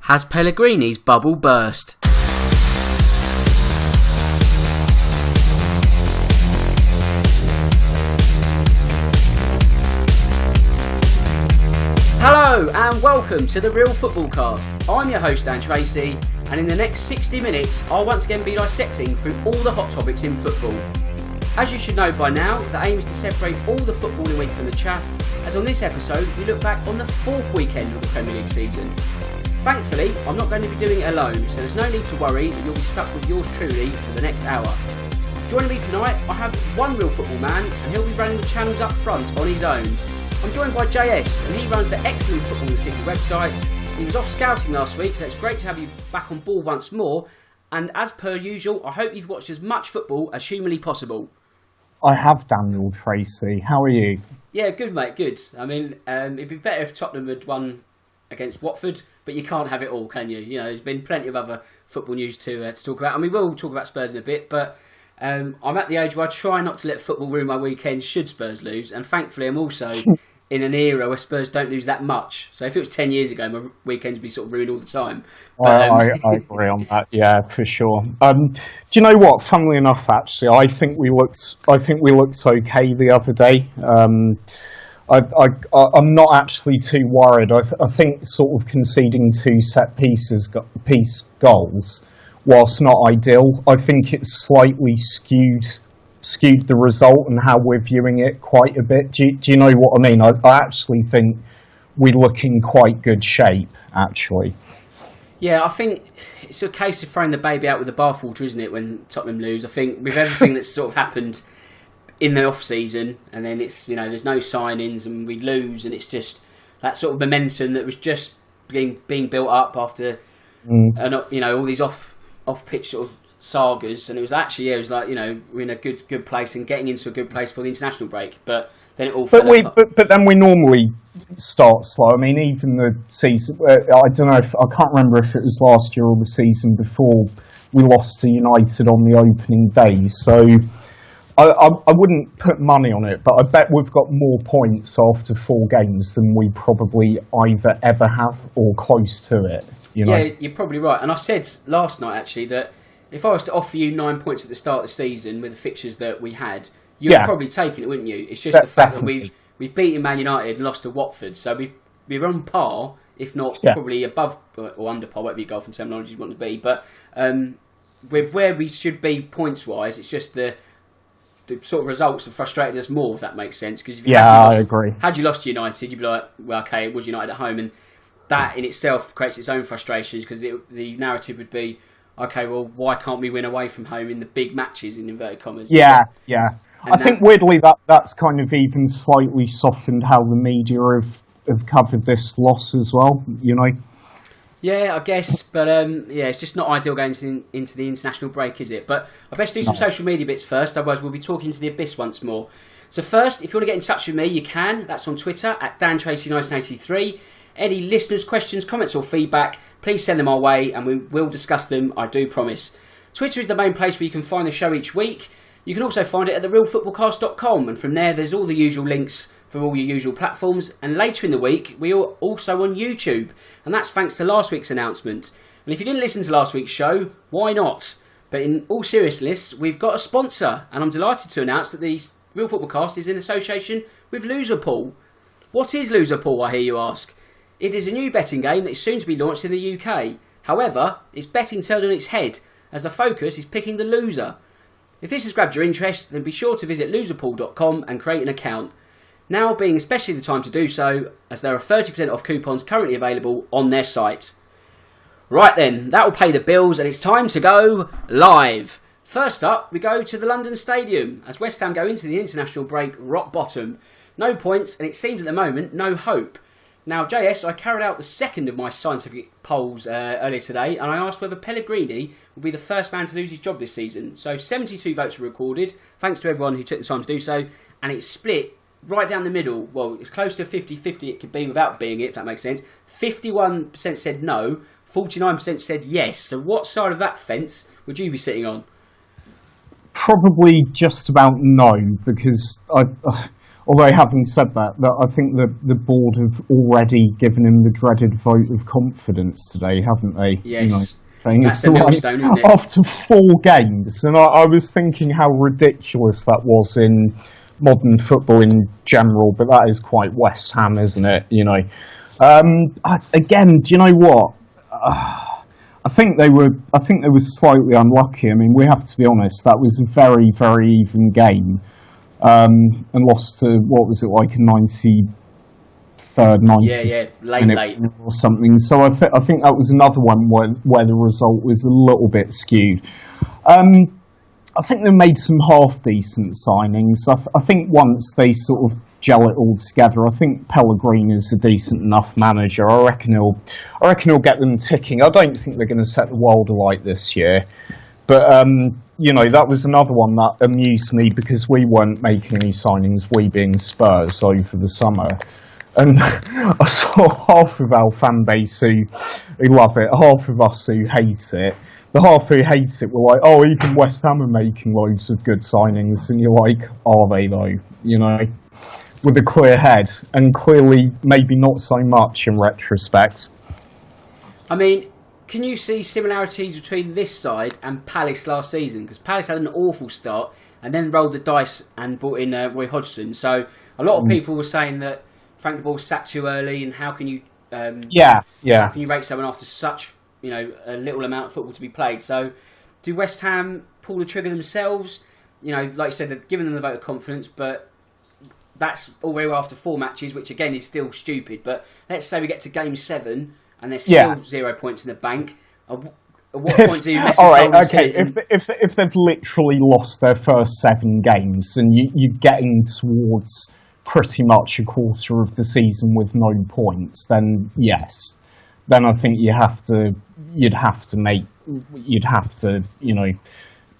Has Pellegrini's bubble burst? Hello and welcome to the Real Football Cast. I'm your host Dan Tracy, and in the next 60 minutes I'll once again be dissecting through all the hot topics in football. As you should know by now, the aim is to separate all the footballing week from the chaff, as on this episode we look back on the fourth weekend of the Premier League season. Thankfully, I'm not going to be doing it alone, so there's no need to worry that you'll be stuck with yours truly for the next hour. Joining me tonight, I have one real football man, and he'll be running the channels up front on his own. I'm joined by JS, and he runs the excellent Football in the City website. He was off scouting last week, so it's great to have you back on board once more. And as per usual, I hope you've watched as much football as humanly possible. I have, Daniel Tracy. How are you? Yeah, good, mate, good. I mean, it'd be better if Tottenham had won against Watford, but you can't have it all, can you? You know, there's been plenty of other football news to talk about, and we will talk about Spurs in a bit, but I'm at the age where I try not to let football ruin my weekends should Spurs lose, and thankfully I'm also in an era where Spurs don't lose that much. So if it was 10 years ago, my weekends would be sort of ruined all the time. But, I agree on that, yeah, for sure. Do you know what? Funnily enough, actually, I think we looked okay the other day. I'm not actually too worried. I think sort of conceding two piece goals, whilst not ideal, I think it's slightly skewed the result and how we're viewing it quite a bit. Do you know what I mean? I actually think we look in quite good shape, actually. Yeah, I think it's a case of throwing the baby out with the bathwater, isn't it, when Tottenham lose? I think with everything that's sort of happened in the off-season, and then it's, you know, there's no signings and we lose, and it's just that sort of momentum that was just being built up after, you know, all these off-pitch sort of sagas, and it was actually, it was like, you know, we're in a good place and getting into a good place for the international break, but then it all fell apart. But then we normally start slow. I mean, even the season, I don't know, I can't remember if it was last year or the season before, we lost to United on the opening day, so I wouldn't put money on it, but I bet we've got more points after 4 games than we probably either ever have or close to it. You know? Yeah, you're probably right. And I said last night, actually, that if I was to offer you 9 points at the start of the season with the fixtures that we had, you'd probably taken it, wouldn't you? It's just the fact that we've beaten Man United and lost to Watford, so we're on par, if not probably above or under par, whatever your golfing terminology you want to be. But with where we should be points-wise, it's just the sort of results have frustrated us more, if that makes sense. Because I agree. Had you lost to United, you'd be like, well, okay, it was United at home, and that in itself creates its own frustrations, because the narrative would be, okay, well, why can't we win away from home in the big matches, in inverted commas? Yeah. I think weirdly that's kind of even slightly softened how the media have covered this loss as well, you know? Yeah, I guess, but it's just not ideal going into the international break, is it? But I best do some social media bits first, otherwise we'll be talking to the abyss once more. So first, if you want to get in touch with me, you can. That's on Twitter at DanTracy1983. Any listeners' questions, comments or feedback, please send them our way and we will discuss them, I do promise. Twitter is the main place where you can find the show each week. You can also find it at therealfootballcast.com, and from there there's all the usual links for all your usual platforms, and later in the week we are also on YouTube, and that's thanks to last week's announcement. And if you didn't listen to last week's show, why not? But in all seriousness, we've got a sponsor, and I'm delighted to announce that the Real Football Cast is in association with Loserpool. What is Loserpool, I hear you ask? It is a new betting game that is soon to be launched in the UK. However, it's betting turned on its head, as the focus is picking the loser. If this has grabbed your interest, then be sure to visit loserpool.com and create an account. Now being especially the time to do so, as there are 30% off coupons currently available on their site. Right then, that will pay the bills, and it's time to go live. First up, we go to the London Stadium, as West Ham go into the international break rock bottom. No points, and it seems at the moment, no hope. Now, JS, I carried out the second of my scientific polls earlier today, and I asked whether Pellegrini will be the first man to lose his job this season. So 72 votes were recorded, thanks to everyone who took the time to do so, and it's split right down the middle. Well, it's close to 50-50 it could be without being it, if that makes sense. 51% said no, 49% said yes. So what side of that fence would you be sitting on? Probably just about no, because although having said that, I think the board have already given him the dreaded vote of confidence today, haven't they? Yes. That's a millstone, isn't it? After 4 games, and I was thinking how ridiculous that was in modern football in general, but that is quite West Ham, isn't it? Again, do you know what? I think they were slightly unlucky. I mean, we have to be honest. That was a very, very even game, and lost to what was it, like a 93rd, 90th late or something. So I think that was another one where the result was a little bit skewed. I think they made some half decent signings. I think once they sort of gel it all together, I think Pellegrini is a decent enough manager. I reckon he'll get them ticking. I don't think they're going to set the world alight this year, but that was another one that amused me because we weren't making any signings, we being Spurs, over the summer. And I saw half of our fan base who love it, half of us who hate it. The half who hates it were like, oh, even West Ham are making loads of good signings. And you're like, are they though? With a clear head. And clearly, maybe not so much in retrospect. I mean, can you see similarities between this side and Palace last season? Because Palace had an awful start and then rolled the dice and brought in Roy Hodgson. So a lot of people were saying that Frank de Boer sat too early, and how can you how can you rate someone after such a little amount of football to be played? So do West Ham pull the trigger themselves? Like you said, they've given them the vote of confidence, but that's all very well after 4 matches, which again is still stupid. But let's say we get to game 7 and there's still 0 points in the bank. At what point do you mess all right, okay. If they've literally lost their first 7 games and you're getting towards pretty much a quarter of the season with no points, then yes. Then I think you'd have to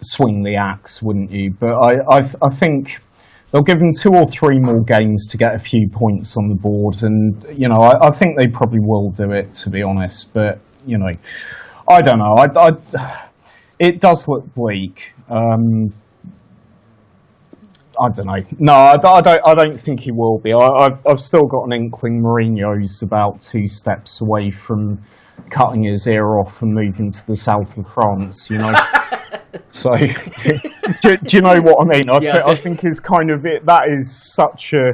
swing the axe, wouldn't you? But I think they'll give them 2 or 3 more games to get a few points on the board, and I think they probably will do it, to be honest. But I don't know. It does look bleak. I don't know. No, I don't think he will be. I've still got an inkling Mourinho's about 2 steps away from cutting his ear off and moving to the south of France. So, do you know what I mean? I think it's kind of it. That is such a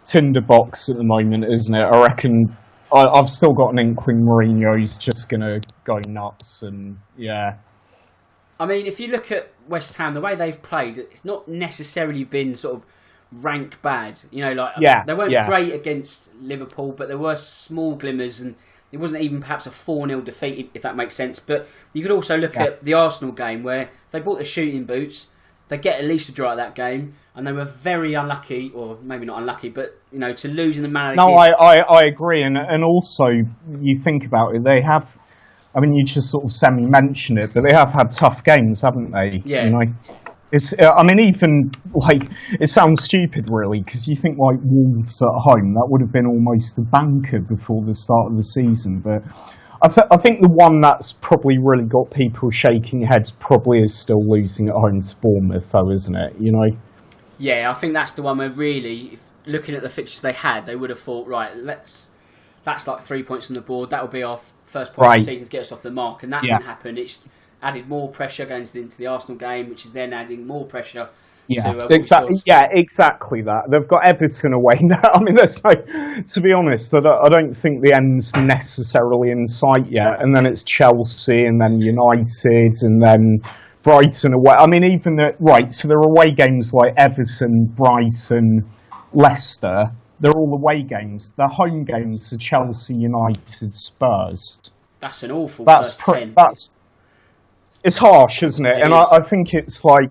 tinderbox at the moment, isn't it? I reckon I've still got an inkling Mourinho's just going to go nuts, and yeah. I mean, if you look at West Ham, the way they've played, it's not necessarily been sort of rank bad. They weren't great against Liverpool, but there were small glimmers, and it wasn't even perhaps a 4-0 defeat, if that makes sense. But you could also look at the Arsenal game, where they bought the shooting boots, they get at least a draw at that game, and they were very unlucky, or maybe not unlucky, but to lose in the manner. No, I agree, and also you think about it, they have. I mean, you just sort of semi-mentioned it, but they have had tough games, haven't they? Yeah. It's. I mean, even it sounds stupid, really, because you think like Wolves at home, that would have been almost a banker before the start of the season. But I think the one that's probably really got people shaking heads probably is still losing at home to Bournemouth, though, isn't it? Yeah, I think that's the one where really, if looking at the fixtures they had, they would have thought, right, that's like 3 points on the board. That will be our first point of the season to get us off the mark, and that didn't happen. It's added more pressure going into the Arsenal game, which is then adding more pressure. Exactly. Yeah, exactly that. They've got Everton away now. I mean, to be honest, I don't think the end's necessarily in sight yet. And then it's Chelsea, and then United, and then Brighton away. I mean, so there are away games like Everton, Brighton, Leicester. They're all away games. Their home games are Chelsea, United, Spurs. That's an awful first 10. It's harsh, isn't it? And I think it's like,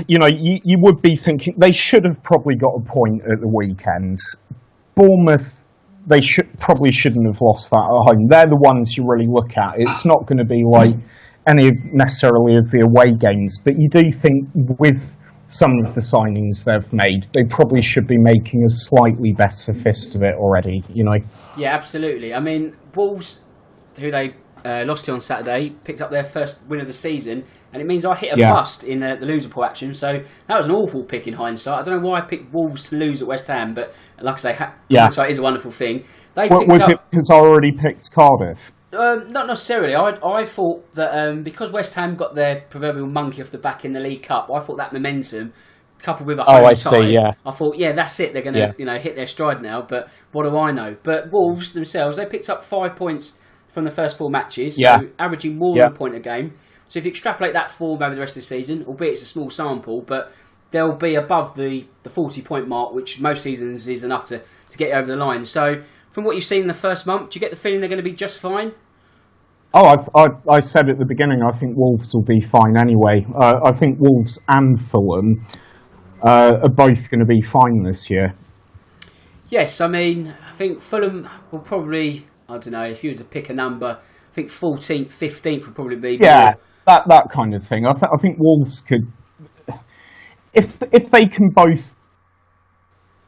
you would be thinking they should have probably got a point at the weekends. Bournemouth, they probably shouldn't have lost that at home. They're the ones you really look at. It's not going to be like any necessarily of the away games, but you do think with some of the signings they've made, they probably should be making a slightly better fist of it already, Yeah, absolutely. I mean, Wolves, who they lost to on Saturday, picked up their first win of the season, and it means I hit a bust in the Loserpool action. So that was an awful pick in hindsight. I don't know why I picked Wolves to lose at West Ham, but like I say, hindsight is a wonderful thing. Was it because I already picked Cardiff? Not necessarily. I thought that because West Ham got their proverbial monkey off the back in the League Cup, I thought that momentum, coupled with a home tie, I thought, that's it. They're going to hit their stride now. But what do I know? But Wolves themselves, they picked up 5 points from the first 4 matches, so averaging more than a point a game. So if you extrapolate that form over the rest of the season, albeit it's a small sample, but they'll be above the 40-point mark, which most seasons is enough to get you over the line. So from what you've seen in the first month, do you get the feeling they're going to be just fine? Oh, I said at the beginning, I think Wolves will be fine anyway. I think Wolves and Fulham are both going to be fine this year. Yes, I mean, I think Fulham will probably, I don't know, if you were to pick a number, I think 14th, 15th would probably be... that kind of thing. I think Wolves could... If they can both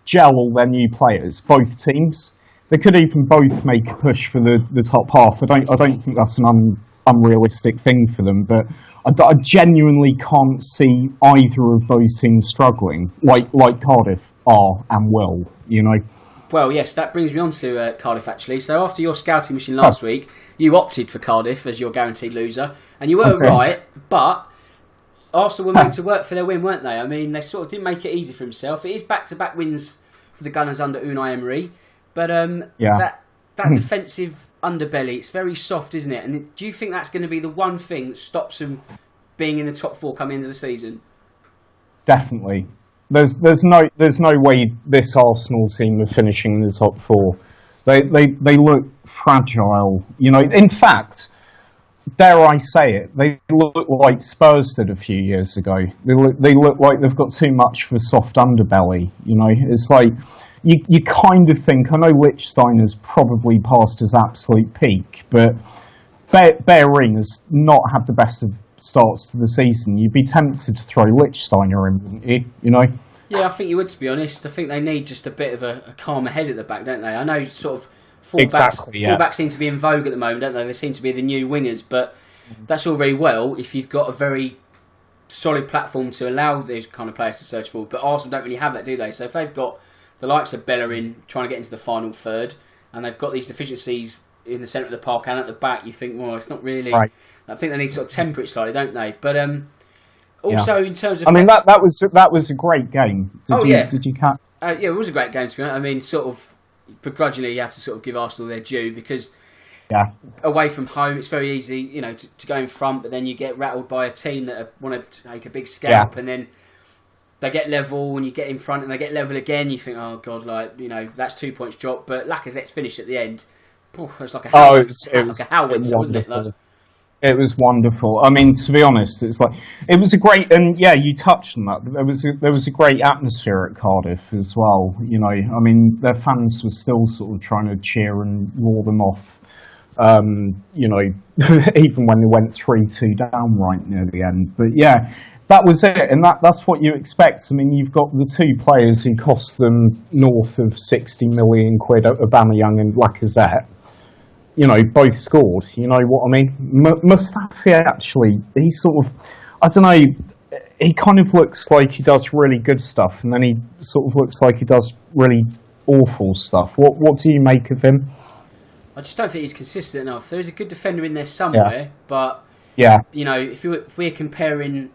gel all their new players, both teams, they could even both make a push for the top half. I don't think that's an unrealistic thing for them, but I genuinely can't see either of those teams struggling, like Cardiff are and will, you know. Well, yes, that brings me on to Cardiff, actually. So after your scouting mission last week, you opted for Cardiff as your guaranteed loser, and you were right, but Arsenal were made to work for their win, weren't they? I mean, they sort of didn't make it easy for themselves. It is back-to-back wins for the Gunners under Unai Emery, but that defensive underbelly, it's very soft, isn't it? And do you think that's going to be the one thing that stops them being in the top 4 coming into the season? Definitely. There's no way this Arsenal team are finishing in the top 4. They look fragile. You know, in fact, dare I say it, they look like Spurs did a few years ago. They look like they've got too much for soft underbelly. You know, it's like you kind of think, I know Lichtstein has probably passed his absolute peak, but Bellerin has not had the best of starts to the season. You'd be tempted to throw Lichtsteiner in, wouldn't you? You know? Yeah, I think you would, to be honest. I think they need just a bit of a calmer head at the back, don't they? I know sort of fullbacks seem to be in vogue at the moment, don't they? They seem to be the new wingers, but that's all very well if you've got a very solid platform to allow these kind of players to search for. But Arsenal don't really have that, do they? So if they've got the likes of Bellerin trying to get into the final third, and they've got these deficiencies in the centre of the park and at the back, you think, well, it's not really... Right. I think they need to sort of temper it slightly, don't they? But also in terms of... I mean, that was a great game. Did you catch? It was a great game, to be honest. I mean, sort of, begrudgingly, you have to sort of give Arsenal their due, because away from home, it's very easy, you know, to go in front, but then you get rattled by a team that want to take a big scalp, and then they get level, and you get in front, and they get level again. You think, oh, God, like, you know, that's 2 points dropped. But Lacazette's finished at the end. It was like a howitzer, wasn't it? Like, it was wonderful. I mean, to be honest, it was a great, and you touched on that. There was a great atmosphere at Cardiff as well. You know, I mean, their fans were still sort of trying to cheer and roar them off. You know, even when they went 3-2 down right near the end. But that was it, and that's what you expect. I mean, you've got the 2 players who cost them north of 60 million quid, Aubameyang and Lacazette. You know, both scored. You know what I mean? Mustafi, actually, he sort of, I don't know, he kind of looks like he does really good stuff, and then he sort of looks like he does really awful stuff. What do you make of him? I just don't think he's consistent enough. There's a good defender in there somewhere, but you know, if we're comparing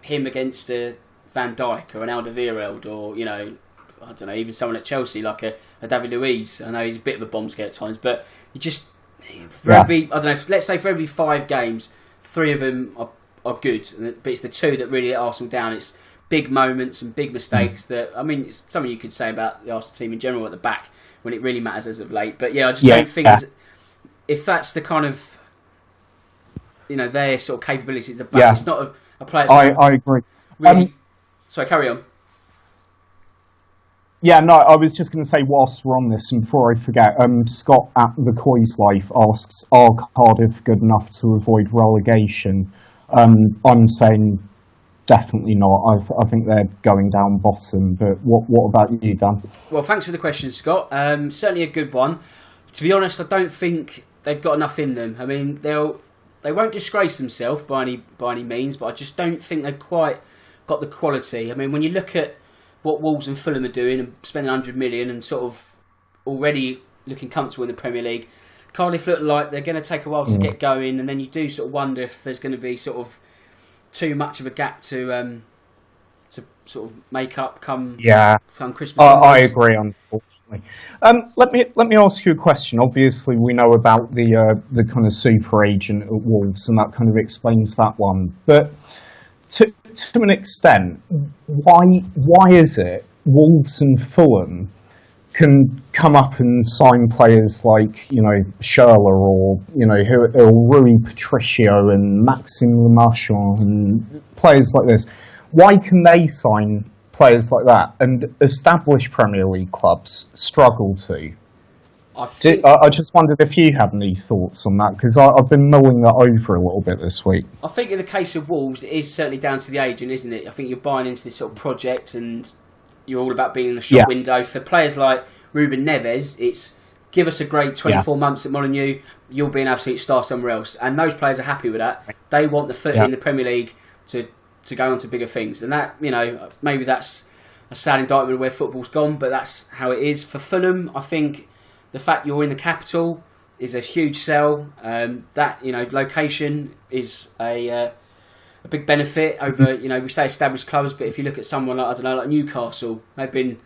him against a Van Dijk or an Alderweireld, or, you know, I don't know, even someone at Chelsea like a David Luiz. I know he's a bit of a bomb scare at times, but you just I don't know. Let's say for every 5 games, 3 of them are good, but it's the 2 that really let Arsenal down. It's big moments and big mistakes that, I mean, it's something you could say about the Arsenal team in general at the back when it really matters as of late. But I just don't think if that's the kind of, you know, their sort of capabilities at the back, it's not a player. I agree. Really, sorry, carry on. Yeah, no, I was just going to say, whilst we're on this, and before I forget, Scott at The Coy's Life asks, are Cardiff good enough to avoid relegation? I'm saying definitely not. I think they're going down bottom, but what about you, Dan? Well, thanks for the question, Scott. Certainly a good one. To be honest, I don't think they've got enough in them. I mean, they won't disgrace themselves by any means, but I just don't think they've quite got the quality. I mean, when you look at what Wolves and Fulham are doing and spending 100 million and sort of already looking comfortable in the Premier League, Cardiff look like they're going to take a while to get going, and then you do sort of wonder if there's going to be sort of too much of a gap to sort of make up come Christmas. I agree, unfortunately. Let me ask you a question. Obviously, we know about the kind of super agent at Wolves, and that kind of explains that one. But to an extent, why is it Wolves and Fulham can come up and sign players like, you know, Schürrle or, you know, Rui Patricio and Maxime Le Marchand and players like this? Why can they sign players like that and established Premier League clubs struggle to? I just wondered if you had any thoughts on that, because I've been mulling that over a little bit this week. I think in the case of Wolves, it is certainly down to the agent, isn't it? I think you're buying into this sort of project and you're all about being in the shop window. For players like Ruben Neves, it's give us a great 24 months at Molineux, you'll be an absolute star somewhere else. And those players are happy with that. They want the foot in the Premier League to go on to bigger things. And that, you know, maybe that's a sad indictment of where football's gone, but that's how it is. For Fulham, I think the fact you're in the capital is a huge sell. That, you know, location is a big benefit over, you know, we say established clubs, but if you look at someone like, I don't know, like Newcastle, they've been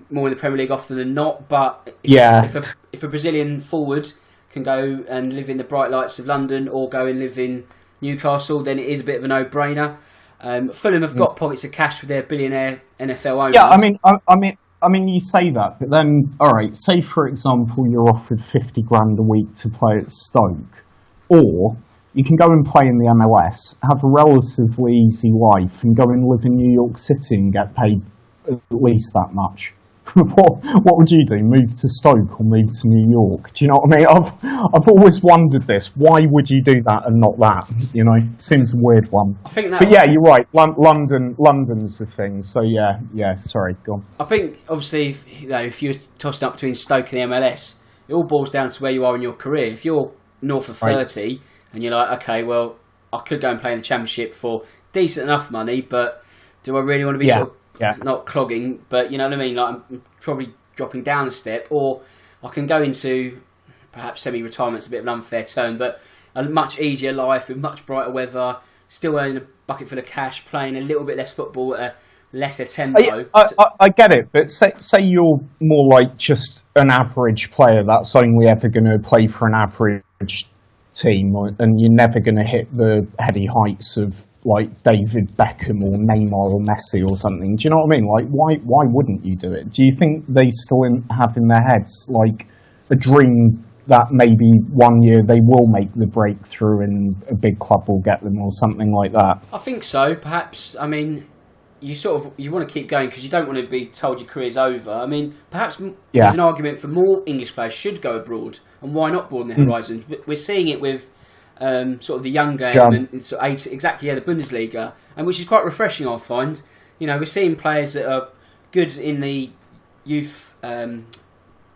more in the Premier League often than not, but if a Brazilian forward can go and live in the bright lights of London or go and live in Newcastle, then it is a bit of a no-brainer. Fulham have got pockets of cash with their billionaire NFL owners. Yeah, I mean, you say that, but then, all right, say for example you're offered 50 grand a week to play at Stoke, or you can go and play in the MLS, have a relatively easy life, and go and live in New York City and get paid at least that much. What would you do? Move to Stoke or move to New York? Do you know what I mean? I've always wondered this. Why would you do that and not that? You know, seems a weird one. I think that. But yeah, you're right. London's the thing. So yeah. Sorry, go on. I think obviously, if you're tossing up between Stoke and the MLS, it all boils down to where you are in your career. If you're north of 30 and you're like, okay, well, I could go and play in the Championship for decent enough money, but do I really want to be sort of not clogging, but you know what I mean? Like, I'm probably dropping down a step, or I can go into perhaps semi-retirement's a bit of an unfair term, but a much easier life with much brighter weather, still earning a bucket full of cash, playing a little bit less football at a lesser tempo. I get it, but say you're more like just an average player that's only ever going to play for an average team, and you're never going to hit the heady heights of like David Beckham or Neymar or Messi or something. Do you know what I mean? Like, why wouldn't you do it? Do you think they still have in their heads like a dream that maybe one year they will make the breakthrough and a big club will get them or something like that? I think so. Perhaps. I mean, you want to keep going because you don't want to be told your career's over. I mean, perhaps there's an argument for more English players should go abroad, and why not broaden their horizons? We're seeing it with sort of the young game and sort of the Bundesliga, and which is quite refreshing, I find. You know, we're seeing players that are good in the youth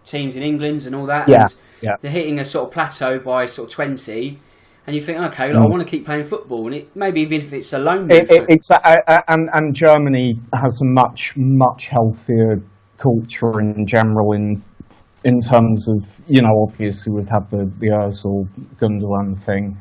teams in England and all that. And they're hitting a sort of plateau by sort of 20, and you think, okay, I want to keep playing football, and maybe even if it's a loan move. And Germany has a much healthier culture in general in terms of, you know, obviously we've had the Özil Gundogan thing,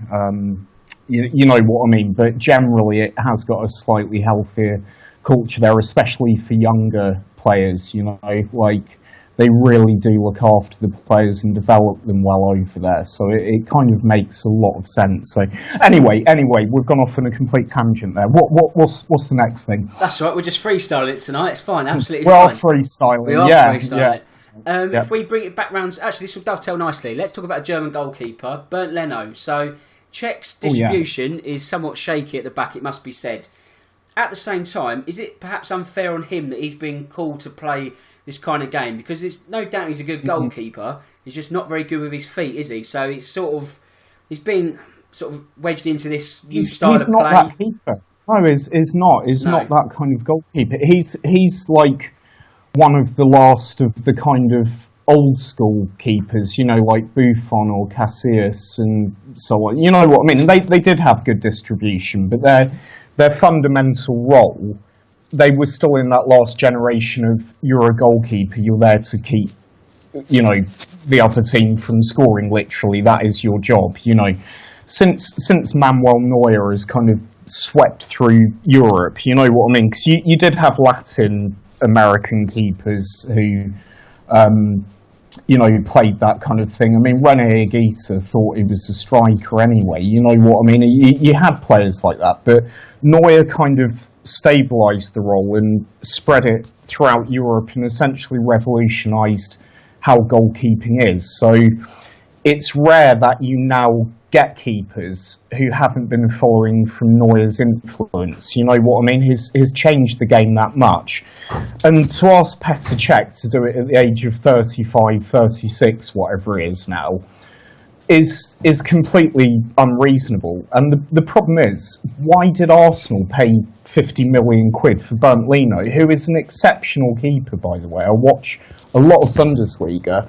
you know what I mean, but generally it has got a slightly healthier culture there, especially for younger players, you know, like they really do look after the players and develop them well over there, so it kind of makes a lot of sense. So anyway, we've gone off on a complete tangent there. What's the next thing? That's right, we're just freestyling it tonight, it's fine, absolutely we fine. Are freestyling. We are freestyling it. If we bring it back round, actually this will dovetail nicely. Let's talk about a German goalkeeper, Bernd Leno. So Czech's distribution is somewhat shaky at the back, it must be said. At the same time, is it perhaps unfair on him that he's being called to play this kind of game? Because there's no doubt he's a good goalkeeper, he's just not very good with his feet, is he? So it's he's been sort of wedged into this new style of play. He's not that keeper. No, he's not. He's not that kind of goalkeeper. He's like one of the last of the kind of old school keepers, like Buffon or Casillas and so on. You know what I mean? And they did have good distribution, but their fundamental role, they were still in that last generation of you're a goalkeeper, you're there to keep, the other team from scoring. Literally, that is your job. Since Manuel Neuer has kind of swept through Europe, you know what I mean? Because you did have Latin American keepers who, played that kind of thing. I mean, Rene Higuita thought he was a striker anyway. You know what I mean? You had players like that, but Neuer kind of stabilised the role and spread it throughout Europe and essentially revolutionised how goalkeeping is. So it's rare that you now get keepers who haven't been following from Neuer's influence. You know what I mean? He's changed the game that much. And to ask Petr Cech to do it at the age of 35, 36, whatever it is now, is completely unreasonable. And the problem is, why did Arsenal pay 50 million quid for Bernd Leno, who is an exceptional keeper, by the way? I watch a lot of Bundesliga.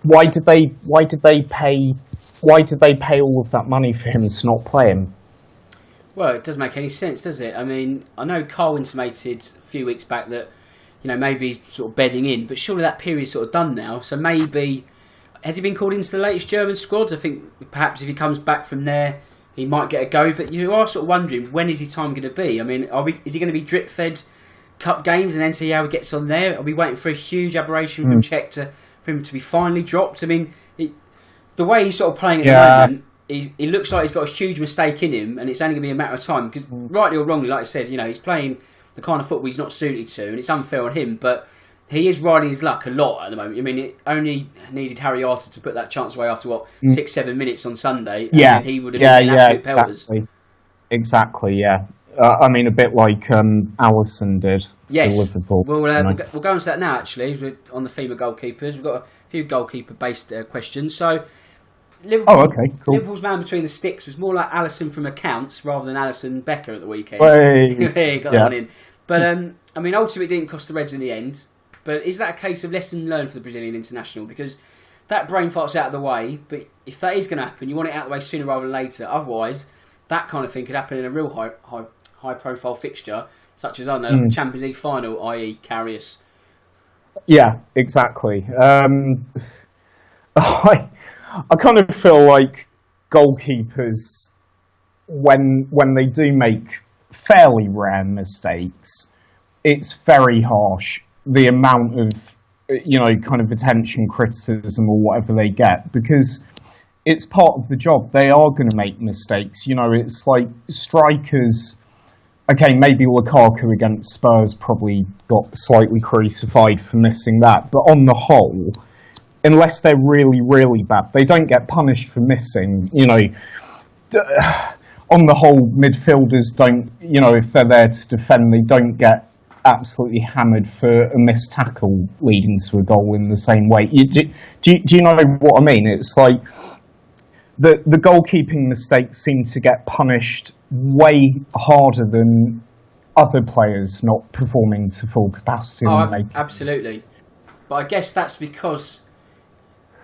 Why did they pay all of that money for him to not play him? Well, it doesn't make any sense, does it? I mean, I know Carl intimated a few weeks back that, maybe he's sort of bedding in, but surely that period's sort of done now. So maybe, has he been called into the latest German squads? I think perhaps if he comes back from there, he might get a go. But you are sort of wondering, when is his time going to be? I mean, is he going to be drip-fed cup games and then see how he gets on there? Are we waiting for a huge aberration from Cech for him to be finally dropped? I mean, the way he's sort of playing at the moment, he looks like he's got a huge mistake in him, and it's only going to be a matter of time. Because rightly or wrongly, like I said, he's playing the kind of football he's not suited to, and it's unfair on him. But he is riding his luck a lot at the moment. I mean, it only needed Harry Arter to put that chance away after 6-7 minutes on Sunday. And he would have been absolute pelters. Exactly. Yeah. I mean, a bit like Alisson did for Liverpool. We'll go on to that now, actually. We're on the theme of goalkeepers. We've got a few goalkeeper-based questions. So, Liverpool, okay, cool. Liverpool's man between the sticks was more like Alisson from accounts rather than Alisson Becker at the weekend. Got that one in. But, I mean, ultimately it didn't cost the Reds in the end. But is that a case of lesson learned for the Brazilian international? Because that brain fart's out of the way, but if that is going to happen, you want it out of the way sooner rather than later. Otherwise, that kind of thing could happen in a real high-profile fixture, such as, the Champions League final, i.e. Karius. Yeah, exactly. I kind of feel like goalkeepers, when they do make fairly rare mistakes, it's very harsh, the amount of, kind of attention, criticism or whatever they get, because it's part of the job. They are going to make mistakes. It's like strikers. Okay, maybe Lukaku against Spurs probably got slightly crucified for missing that, but on the whole, unless they're really, really bad, they don't get punished for missing. On the whole, midfielders don't, if they're there to defend, they don't get absolutely hammered for a missed tackle leading to a goal in the same way. Do you know what I mean? It's like the goalkeeping mistakes seem to get punished way harder than other players not performing to full capacity. Absolutely. But I guess that's because,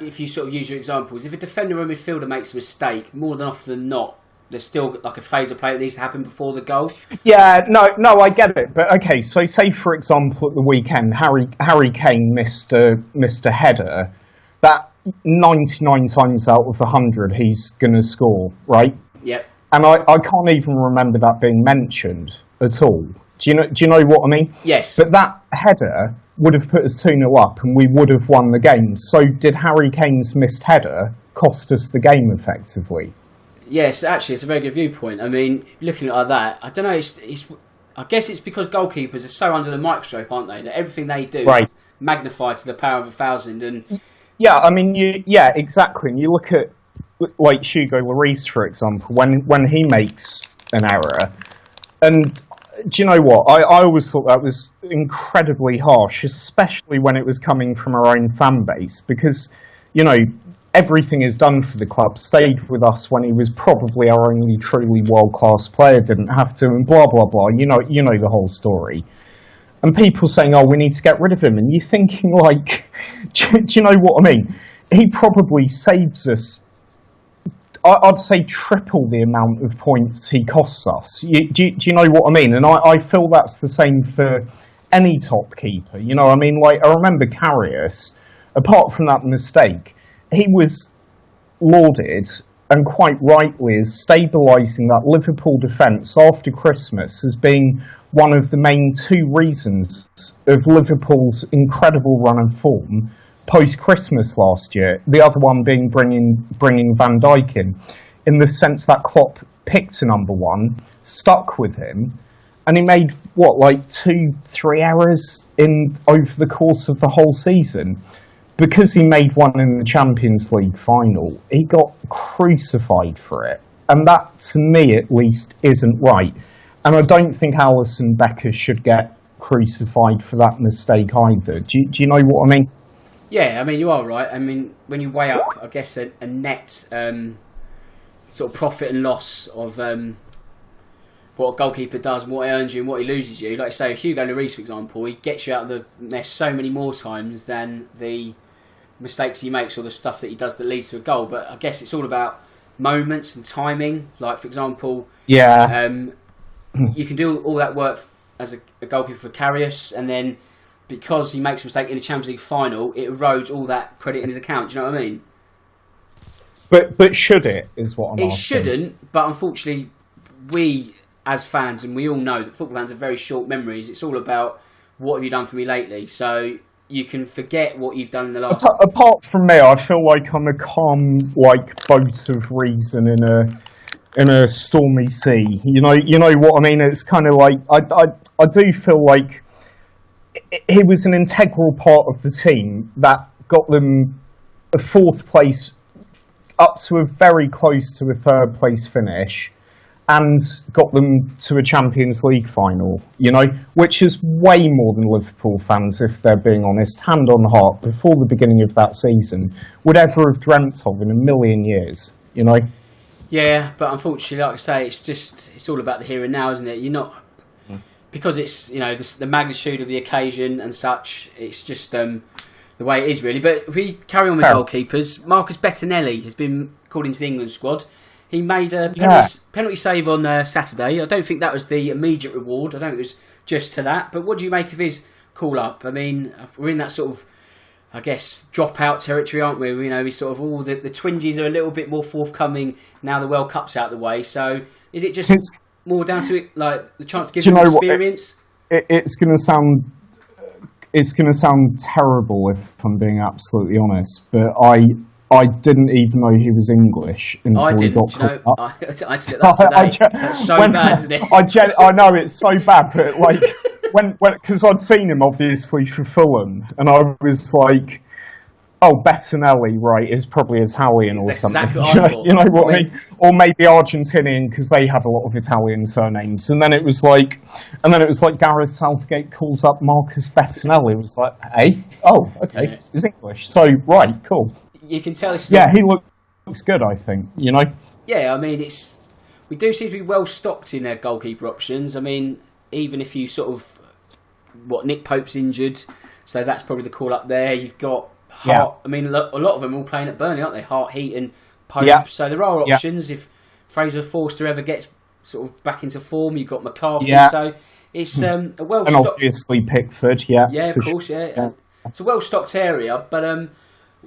if you sort of use your examples, if a defender or midfielder makes a mistake, more than often than not, there's still like a phase of play that needs to happen before the goal. Yeah, no, I get it. But okay, so say for example at the weekend, Harry Kane missed a header that 99 times out of 100 he's going to score, right? Yep. And I can't even remember that being mentioned at all. Do you know what I mean? Yes. But that header would have put us 2-0 up and we would have won the game. So did Harry Kane's missed header cost us the game effectively? Yes, actually, it's a very good viewpoint. I mean, looking at that, I don't know. I guess it's because goalkeepers are so under the microscope, aren't they? That everything they do is magnified to the power of 1,000. And yeah, I mean, exactly. And you look at like Hugo Lloris, for example, when he makes an error, and do you know what? I always thought that was incredibly harsh, especially when it was coming from our own fan base, because everything is done for the club, stayed with us when he was probably our only truly world-class player, didn't have to, and blah, blah, blah. You know the whole story. and people saying, "Oh, we need to get rid of him," and you're thinking, like, do you know what I mean? He probably saves us, I'd say, triple the amount of points he costs us. Do you know what I mean? And I feel that's the same for any top keeper. You know, I mean, like, I remember Karius, apart from that mistake, he was lauded, and quite rightly, as stabilising that Liverpool defence after Christmas as being one of the main two reasons of Liverpool's incredible run of form post-Christmas last year. The other one being bringing Van Dijk in the sense that Klopp picked a number one, stuck with him, and he made, like 2-3 errors over the course of the whole season. Because he made one in the Champions League final, he got crucified for it. And that, to me at least, isn't right. And I don't think Alisson Becker should get crucified for that mistake either. Do you know what I mean? Yeah, I mean, you are right. I mean, when you weigh up, I guess, a net sort of profit and loss of what a goalkeeper does and what he earns you and what he loses you. Like, say, Hugo Lloris, for example, he gets you out of the mess so many more times than the mistakes he makes or the stuff that he does that leads to a goal. But I guess it's all about moments and timing. Like, for example, you can do all that work as a goalkeeper for Karius, and then because he makes a mistake in the Champions League final, it erodes all that credit in his account. Do you know what I mean? But should it, is what I'm asking. It shouldn't, but unfortunately, we as fans, and we all know that football fans have very short memories. It's all about, what have you done for me lately? So you can forget what you've done in the last... Apart from me, I feel like I'm a calm, like, boat of reason in a stormy sea. You know what I mean? It's kind of like, I do feel like he was an integral part of the team that got them a 4th place up to a very close to a 3rd place finish, and got them to a Champions League final, you know, which is way more than Liverpool fans, if they're being honest, hand on heart, before the beginning of that season, would ever have dreamt of in a million years, you know? Yeah, but unfortunately, like I say, it's all about the here and now, isn't it? You're not, because it's, you know, the magnitude of the occasion and such, it's just the way it is, really. But if we carry on with goalkeepers, Marcus Bettinelli has been called into the England squad. He made a penalty save on Saturday. I don't think that was the immediate reward. I don't think it was just to that. But what do you make of his call-up? I mean, we're in that sort of, I guess, drop-out territory, aren't we? You know, we sort of all the twinges are a little bit more forthcoming now the World Cup's out of the way. So is it just more down to it, like the chance to give him experience? It's going to sound terrible if I'm being absolutely honest, but I didn't even know he was English until he got caught up. I did it that today. That's so bad, isn't it? I know it's so bad, but like when because I'd seen him obviously for Fulham, and I was like, oh, Bettinelli, right, is probably Italian or something. Exactly what I thought. You know what I mean? Or maybe Argentinian, because they have a lot of Italian surnames. And then it was like Gareth Southgate calls up Marcus Bettinelli. It was like, hey, oh, okay, yeah. He's English. So, right, cool. You can tell it's... Yeah, he looks good, I think, you know? Yeah, I mean, we do seem to be well stocked in their goalkeeper options. I mean, even if you sort of... Nick Pope's injured, so that's probably the call up there. You've got Hart. I mean, a lot of them are all playing at Burnley, aren't they? Hart, Heaton, Pope. Yeah. So there are options. If Fraser Forster ever gets sort of back into form, you've got McCarthy. Yeah. So it's a well-stocked... And obviously Pickford, yeah. Yeah, of course, yeah. It's a well-stocked area, but...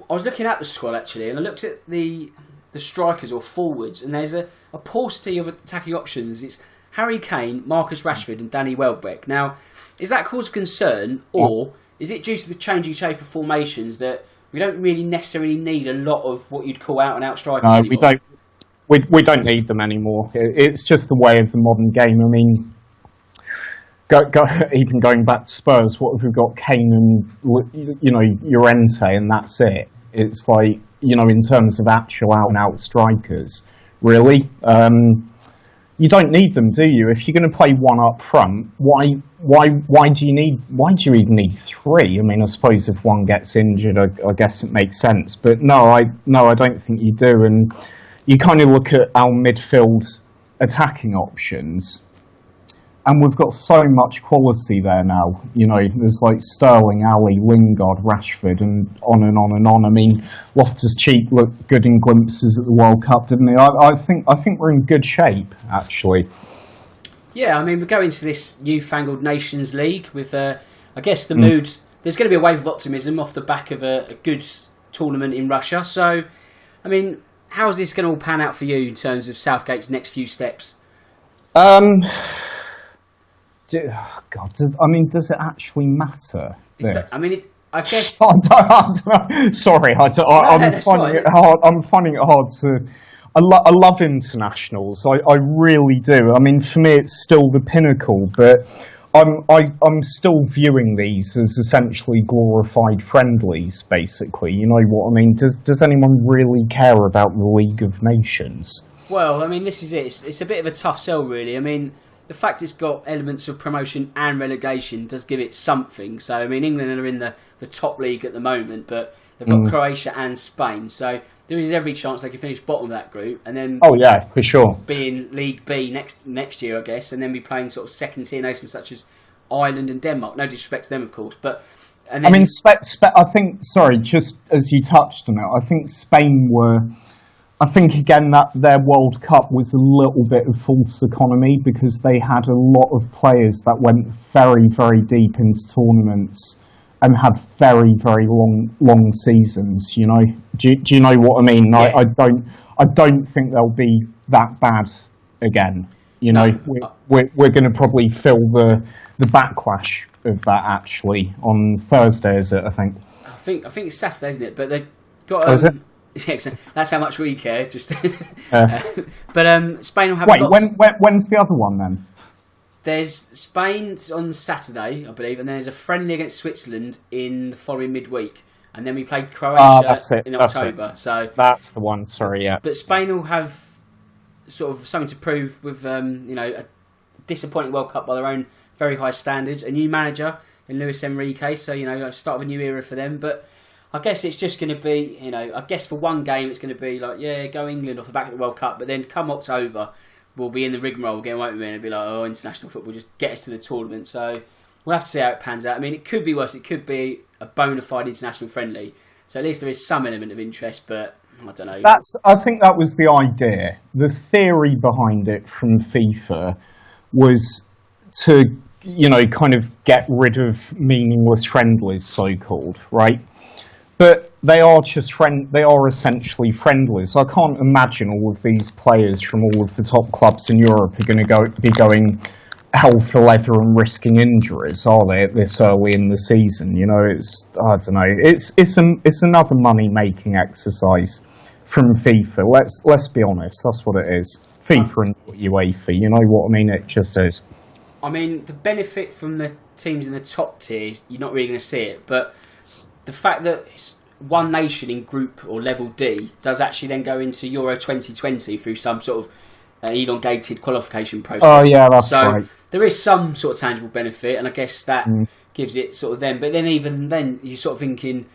I was looking at the squad actually, and I looked at the strikers or forwards, and there's a paucity of attacking options. It's Harry Kane, Marcus Rashford, and Danny Welbeck. Now, is that cause of concern, or is it due to the changing shape of formations that we don't really necessarily need a lot of what you'd call out-and-out strikers anymore? We don't. We don't need them anymore. It's just the way of the modern game. I mean, even going back to Spurs, what have we got? Kane and, you know, Llorente, and that's it. It's like, you know, in terms of actual out-and-out strikers, really, you don't need them, do you? If you're going to play one up front, why do you even need three? I mean, I suppose if one gets injured, I guess it makes sense. But no, I don't think you do. And you kind of look at our midfield attacking options. and we've got so much quality there now. You know, there's like Sterling, Ali, Lingard, Rashford, and on and on and on. I mean, Loftus-Cheek looked good in glimpses at the World Cup, didn't he? I think we're in good shape, actually. Yeah, I mean, we go into this newfangled Nations League with, I guess, the mood. There's going to be a wave of optimism off the back of a good tournament in Russia. So, I mean, how's this going to all pan out for you in terms of Southgate's next few steps? Does it actually matter? This? I mean, I guess. I don't know. Sorry, I'm finding it hard. I'm finding it hard to. I love internationals. I really do. I mean, for me, it's still the pinnacle, but I'm still viewing these as essentially glorified friendlies. Basically, you know what I mean? Does anyone really care about the League of Nations? Well, I mean, this is it. It's a bit of a tough sell, really. I mean, the fact it's got elements of promotion and relegation does give it something. So, I mean, England are in the top league at the moment, but they've got Croatia and Spain. So, there is every chance they can finish bottom of that group. And then, oh, yeah, for sure. Be in League B next year, I guess, and then be playing sort of second-tier nations such as Ireland and Denmark. No disrespect to them, of course. But and then, I mean, I think, sorry, just as you touched on it, I think Spain were... I think, again, that their World Cup was a little bit of false economy because they had a lot of players that went very, very deep into tournaments and had very, very long seasons, you know. Do you know what I mean? Yeah. I don't think they'll be that bad again. You know, we're going to probably feel the backlash of that, actually, on Thursday, is it, I think? I think it's Saturday, isn't it? But they've got... is it? Yeah, that's how much we care. Just, but Spain will have. Wait, when's the other one then? There's Spain on Saturday, I believe, and then there's a friendly against Switzerland in the following midweek, and then we play Croatia in October. So that's the one. Sorry, yeah. But Spain will have sort of something to prove with a disappointing World Cup by their own very high standards. A new manager in Luis Enrique, so start of a new era for them, but. I guess it's just going to be, I guess for one game it's going to be like, yeah, go England off the back of the World Cup, but then come October, we'll be in the rigmarole again, won't we? And it'll be like, oh, international football, just get us to the tournament. So we'll have to see how it pans out. I mean, it could be worse. It could be a bona fide international friendly. So at least there is some element of interest, but I don't know. I think that was the idea. The theory behind it from FIFA was to, kind of get rid of meaningless friendlies, so-called, right? But they are they are essentially friendlies. I can't imagine all of these players from all of the top clubs in Europe are going to be going hell for leather and risking injuries, are they, at this early in the season? I don't know. It's another money-making exercise from FIFA. Let's be honest, that's what it is. FIFA and UEFA, you know what I mean? It just is. I mean, the benefit from the teams in the top tiers, you're not really going to see it, but the fact that one nation in Group or Level D does actually then go into Euro 2020 through some sort of elongated qualification process. Oh, yeah, that's right. So there is some sort of tangible benefit, and I guess that gives it sort of then. But then even then, you're sort of thinking,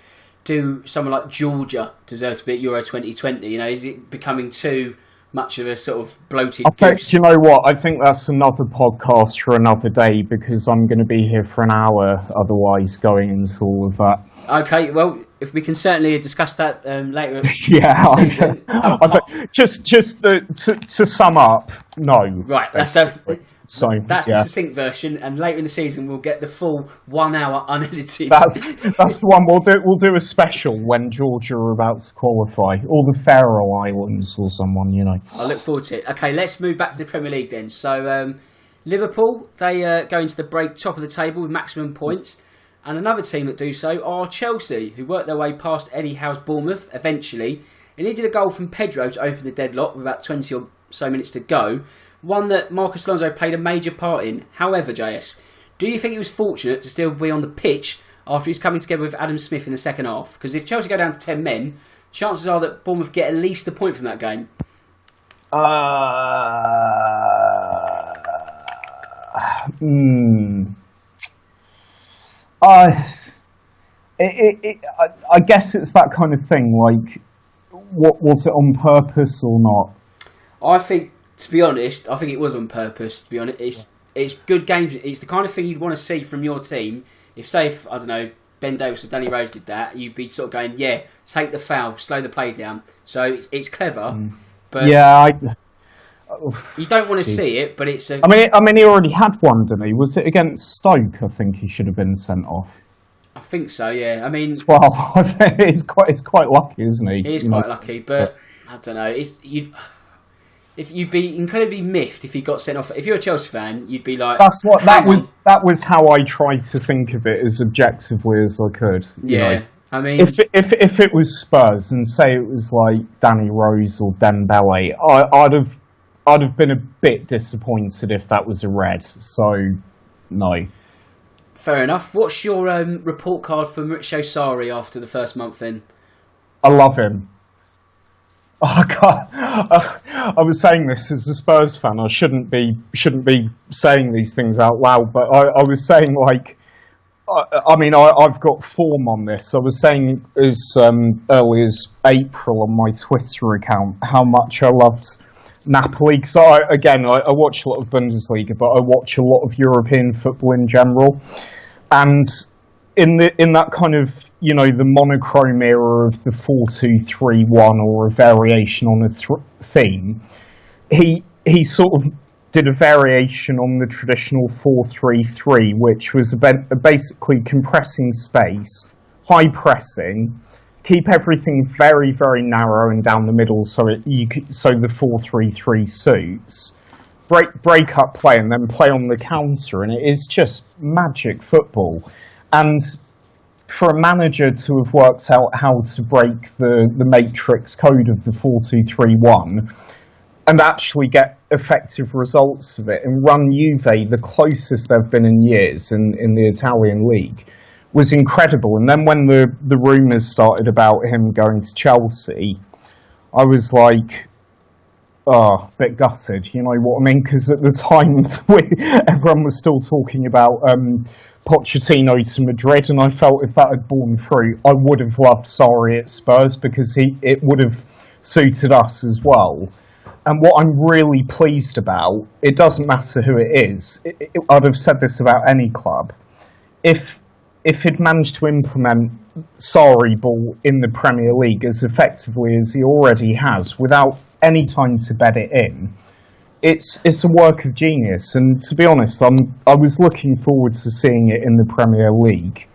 do someone like Georgia deserve to be at Euro 2020? Is it becoming too much of a sort of bloated goose? Do you know what? I think that's another podcast for another day because I'm going to be here for an hour otherwise going into all of that. Okay, well, if we can certainly discuss that later. Yeah, just to sum up, no. Right, that's the succinct version, and later in the season we'll get the full 1 hour unedited. That's the one we'll do a special when Georgia are about to qualify, or the Faroe Islands, or someone, I look forward to it. Okay, let's move back to the Premier League then. So Liverpool, they go into the break top of the table with maximum points. And another team that do so are Chelsea, who worked their way past Eddie Howe's Bournemouth eventually. It needed a goal from Pedro to open the deadlock with about 20 or so minutes to go. One that Marcus Alonso played a major part in. However, JS, do you think he was fortunate to still be on the pitch after he's coming together with Adam Smith in the second half? Because if Chelsea go down to 10 men, chances are that Bournemouth get at least a point from that game. I guess it's that kind of thing, like, what was it on purpose or not? I think, to be honest, it was on purpose, to be honest. it's good games. It's the kind of thing you'd want to see from your team. If, say, I don't know, Ben Davis or Danny Rose did that, you'd be sort of going, yeah, take the foul, slow the play down. So it's clever, but you don't want to see it. But it's I mean, he already had one, didn't he? Was it against Stoke? I think he should have been sent off. I think so. Yeah. I mean, well, it's quite lucky, isn't he? He is quite lucky, but I don't know. If you'd be incredibly miffed if he got sent off. If you're a Chelsea fan, you'd be like, that was how I tried to think of it as objectively as I could. Yeah, I mean, if it was Spurs and say it was like Danny Rose or Dembele, I'd have been a bit disappointed if that was a red. So, no. Fair enough. What's your report card for Maurizio Sarri after the first month then? I love him. Oh God! I was saying this as a Spurs fan. I shouldn't be saying these things out loud, but I was saying, like, I mean, I've got form on this. I was saying as early as April on my Twitter account how much I loved Napoli, because I watch a lot of Bundesliga, but I watch a lot of European football in general, and in that kind of, you know, the monochrome era of the 4-2-3-1 or a variation on a theme, he sort of did a variation on the traditional 4-3-3, which was basically compressing space, high pressing, keep everything very, very narrow and down the middle, so the 4-3-3 suits. Break up play and then play on the counter, and it is just magic football. And for a manager to have worked out how to break the matrix code of the 4-2-3-1 and actually get effective results of it and run Juve the closest they've been in years in the Italian league was incredible. And then when the rumours started about him going to Chelsea, I was like, a bit gutted, you know what I mean? Because at the time, everyone was still talking about Pochettino to Madrid, and I felt if that had borne fruit, I would have loved Sarri at Spurs, because it would have suited us as well. And what I'm really pleased about, it doesn't matter who it is, I'd have said this about any club, if he'd managed to implement Sarri ball in the Premier League as effectively as he already has, without any time to bed it in, it's a work of genius. And to be honest, I was looking forward to seeing it in the Premier League,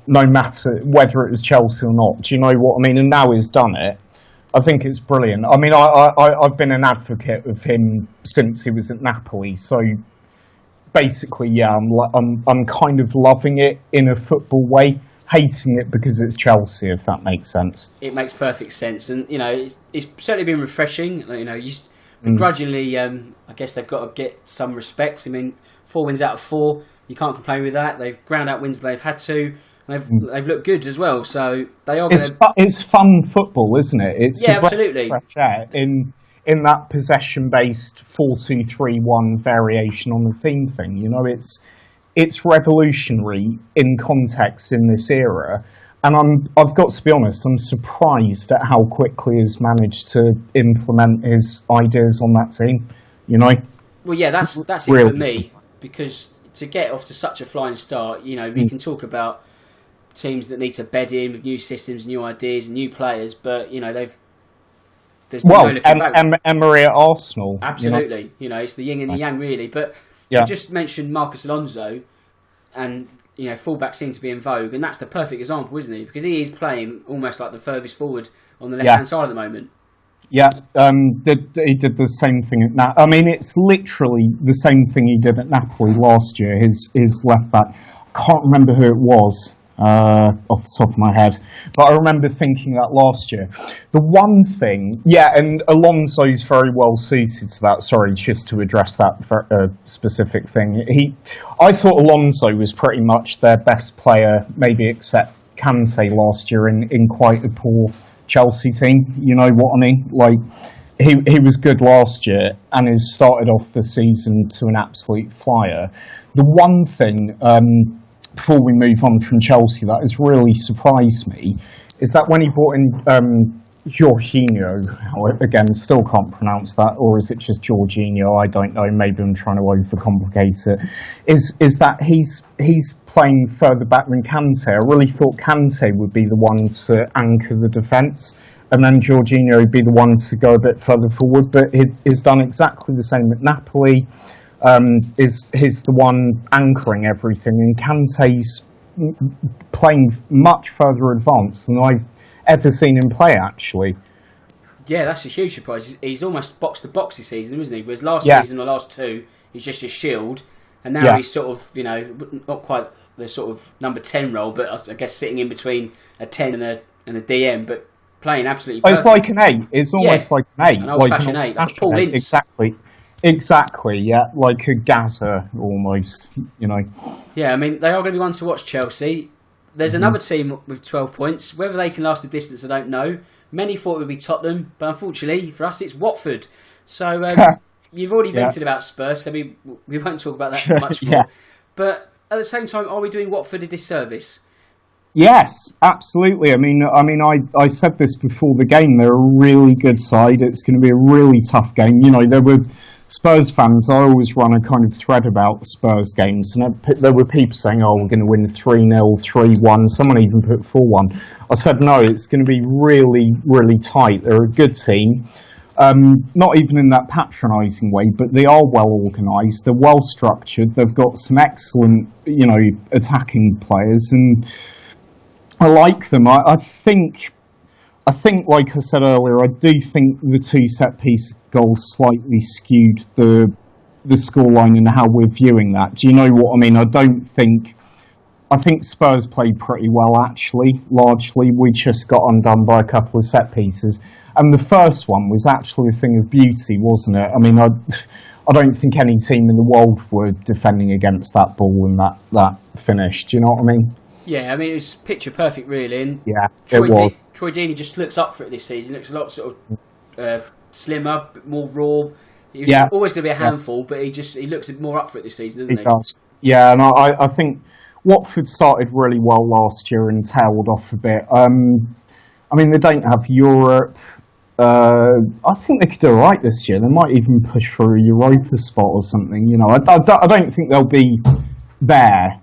no matter whether it was Chelsea or not. Do you know what I mean? And now he's done it. I think it's brilliant. I mean, I've been an advocate of him since he was at Napoli. So basically, yeah, I'm kind of loving it in a football way, hating it because it's Chelsea, if that makes sense. It makes perfect sense, and you know, it's certainly been refreshing. You know, begrudgingly, I guess they've got to get some respect. I mean, 4 wins out of 4, you can't complain with that. They've ground out wins they've had to. They've looked good as well, so they are. It's fun football, isn't it? It's absolutely fresh air in that possession-based 4-2-3-1 variation on the theme thing. You know, it's revolutionary in context in this era, and I've got to be honest, I'm surprised at how quickly he's managed to implement his ideas on that team. You know. Well, yeah, that's it for me, because to get off to such a flying start, you know, we can talk about teams that need to bed in with new systems, new ideas, and new players, but you know there's no looking back. Emery at Arsenal, absolutely. You know, it's the yin and the yang, really. But you just mentioned Marcus Alonso, and you know, fullbacks seem to be in vogue, and that's the perfect example, isn't he? Because he is playing almost like the furthest forward on the left-hand side at the moment. Yeah, he did the same thing at Napoli. I mean, it's literally the same thing he did at Napoli last year. His left back, I can't remember who it was off the top of my head, but I remember thinking that last year. The one thing, and Alonso's very well suited to that. Sorry, just to address that specific thing. I thought Alonso was pretty much their best player, maybe except Kante last year in quite a poor Chelsea team. You know what I mean? Like, he was good last year and has started off the season to an absolute flyer. The one thing, before we move on from Chelsea, that has really surprised me, is that when he brought in Jorginho, again, still can't pronounce that, or is it just Jorginho? I don't know. Maybe I'm trying to overcomplicate it. Is that he's playing further back than Kante? I really thought Kante would be the one to anchor the defence, and then Jorginho would be the one to go a bit further forward. But he's done exactly the same at Napoli. He's the one anchoring everything, and Kante's playing much further advanced than I've ever seen him play, actually. Yeah, that's a huge surprise. He's almost box to box this season, isn't he? Whereas last season, or last two, he's just a shield, and now he's sort of, not quite the sort of number 10 role, but I guess sitting in between a 10 and a DM, but playing absolutely perfect. It's like an 8. It's almost like an 8. An old-fashioned 8, like Paul Ince. Exactly, yeah, like a Gaza almost, Yeah, I mean, they are going to be one to watch, Chelsea. There's another team with 12 points. Whether they can last the distance, I don't know. Many thought it would be Tottenham, but unfortunately for us, it's Watford. So you've already vented about Spurs, so we won't talk about that much more. But at the same time, are we doing Watford a disservice? Yes, absolutely. I mean, I said this before the game. They're a really good side. It's going to be a really tough game. There were Spurs fans. I always run a kind of thread about Spurs games, and there were people saying, "Oh, we're going to win 3-0, 3-1." Someone even put 4-1. I said, "No, it's going to be really, really tight." They're a good team. Not even in that patronising way, but they are well organised. They're well structured. They've got some excellent, attacking players, and I like them. I think, like I said earlier, I do think the two set-piece goals slightly skewed the scoreline and how we're viewing that. Do you know what I mean? I think Spurs played pretty well, actually, largely. We just got undone by a couple of set-pieces. And the first one was actually a thing of beauty, wasn't it? I mean, I don't think any team in the world were defending against that ball and that finish. Do you know what I mean? Yeah, I mean, it was picture perfect, really. And yeah, it was. Troy Deeney just looks up for it this season. Looks a lot sort of slimmer, more raw. He was always going to be a handful, but he looks more up for it this season, doesn't he? He does. Yeah, and I think Watford started really well last year and tailed off a bit. I mean, they don't have Europe. I think they could do all right this year. They might even push for a Europa spot or something. I don't think they'll be there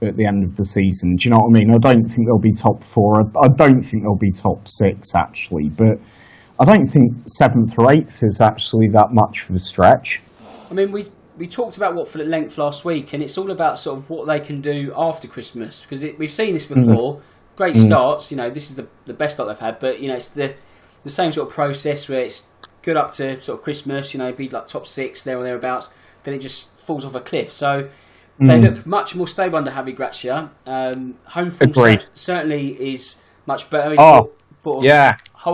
at the end of the season. Do you know what I mean? I don't think they'll be top 4. I don't think they'll be top 6, actually. But I don't think 7th or 8th is actually that much of a stretch. I mean, we talked about Watford at length last week, and it's all about sort of what they can do after Christmas. Because we've seen this before. Great starts. This is the best start they've had. But, it's the same sort of process where it's good up to sort of Christmas, be like top 6, there or thereabouts. Then it just falls off a cliff. So they look much more stable under Javi Gracia. Home form certainly is much better. Whole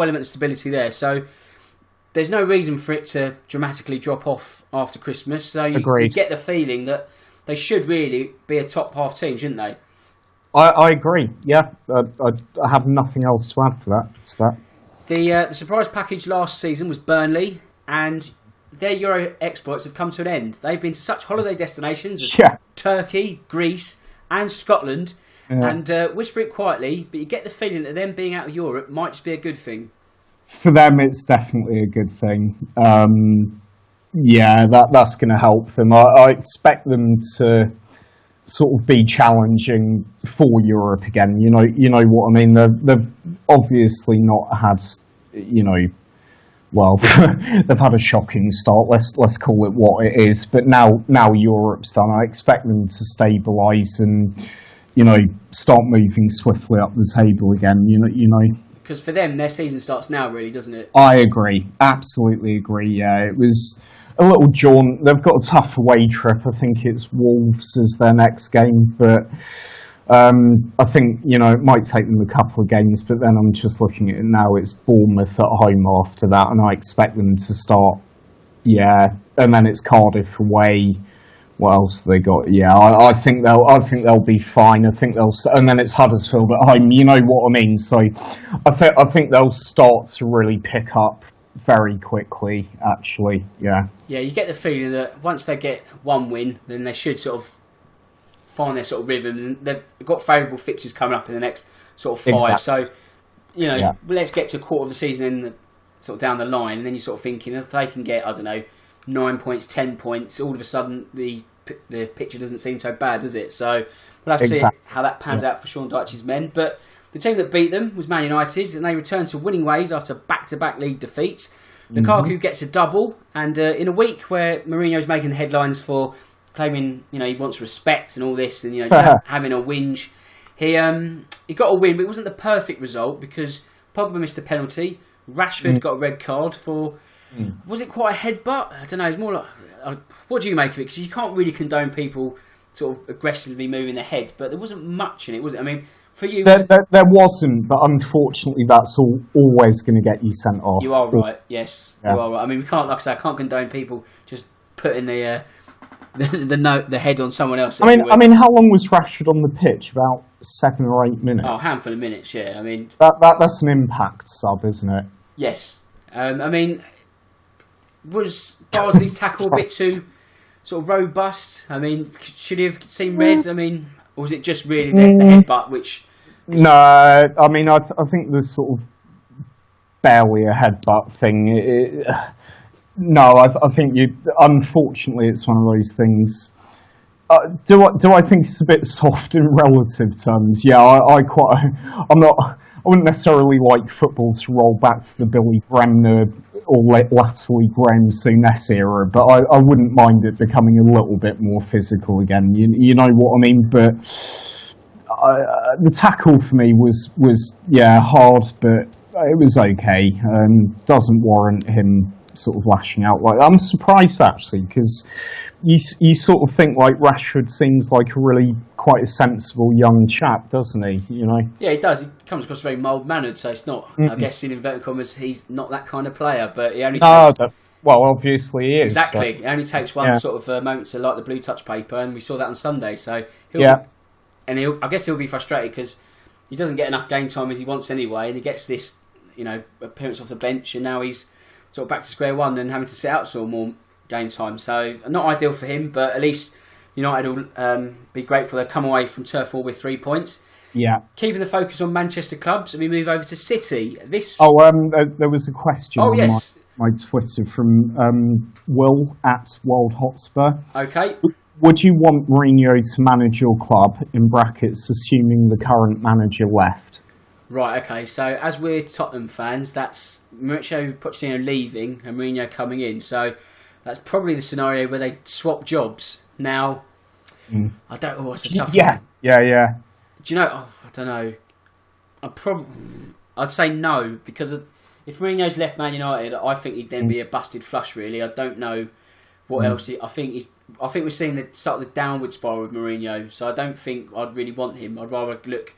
element of stability there. So there's no reason for it to dramatically drop off after Christmas. So you get the feeling that they should really be a top half team, shouldn't they? I agree. Yeah, I have nothing else to add to that. The surprise package last season was Burnley, and their Euro exploits have come to an end. They've been to such holiday destinations as Turkey, Greece and Scotland, and whisper it quietly, but you get the feeling that them being out of Europe might just be a good thing. For them, it's definitely a good thing. That's going to help them. I expect them to sort of be challenging for Europe again. You know what I mean? They've obviously not had, well, they've had a shocking start. Let's call it what it is. But now Europe's done. I expect them to stabilise and start moving swiftly up the table again. Because for them, their season starts now, really, doesn't it? I agree. Absolutely agree. Yeah, it was a little jaunt. They've got a tough away trip. I think it's Wolves as their next game, but I think it might take them a couple of games. But then I'm just looking at it now. It's Bournemouth at home after that, and I expect them to start. Yeah, and then it's Cardiff away. What else have they got? Yeah, I think they'll be fine. I think and then it's Huddersfield at home. You know what I mean? So I think they'll start to really pick up very quickly. Actually, yeah. Yeah, you get the feeling that once they get one win, then they should sort of find their sort of rhythm. And they've got favourable fixtures coming up in the next sort of 5. Exactly. So let's get to a quarter of the season and sort of down the line, and then you're sort of thinking if they can get, I don't know, 9 points, 10 points, all of a sudden the picture doesn't seem so bad, does it? So we'll have to see how that pans out for Sean Dyche's men. But the team that beat them was Man United, and they returned to winning ways after back-to-back league defeats. Lukaku gets a double, and in a week where Mourinho's making the headlines for claiming, he wants respect and all this, and just having a whinge, he got a win, but it wasn't the perfect result because Pogba missed a penalty. Rashford got a red card for. Was it quite a headbutt? I don't know. It's more like. What do you make of it? Because you can't really condone people sort of aggressively moving their heads, but there wasn't much in it, was it? I mean, for you, there wasn't, but unfortunately, that's always going to get you sent off. You are right. Yes, you are right. I mean, we can't, like I say, I can't condone people just putting the head on someone else. I mean, how long was Rashford on the pitch? About 7 or 8 minutes. Oh, a handful of minutes. Yeah, I mean, that's an impact sub, isn't it? Yes. I mean, was Barnsley's tackle a bit too sort of robust? I mean, should he have seen red? I mean, or was it just really the headbutt which? No, I mean, I think there's sort of barely a headbutt thing. No, I think unfortunately, it's one of those things. Do I think it's a bit soft in relative terms? Yeah, I wouldn't necessarily like football to roll back to the Billy Bremner or latterly Graham Souness era, but I wouldn't mind it becoming a little bit more physical again. You know what I mean? But the tackle for me was hard, but it was okay. Doesn't warrant him sort of lashing out like that. I'm surprised actually, because you sort of think like Rashford seems like a really quite a sensible young chap, doesn't he? Yeah, he does. He comes across very mild-mannered, so it's not. I guess in inverted commas, he's not that kind of player. But he only takes, well, obviously he is. Exactly. So. He only takes one sort of moment to light the blue touch paper, and we saw that on Sunday. So I guess he'll be frustrated because he doesn't get enough game time as he wants anyway, and he gets this appearance off the bench, and now he's sort of back to square one and having to sit out for more game time. So not ideal for him, but at least United will be grateful they've come away from Turf Moor with 3 points. Yeah. Keeping the focus on Manchester clubs, and we move over to City. There was a question on my Twitter from Will at Wild Hotspur. Okay. Would you want Mourinho to manage your club, in brackets, assuming the current manager left? Right, okay, so as we're Tottenham fans, that's Mauricio Pochettino leaving and Mourinho coming in, so that's probably the scenario where they swap jobs. Now, I don't know what's a tough one. Yeah. Do you know, I don't know, I'd say no, because if Mourinho's left Man United, I think he'd then be a busted flush, really. I don't know what else, I think we're seeing the start of the downward spiral with Mourinho, so I don't think I'd really want him. I'd rather look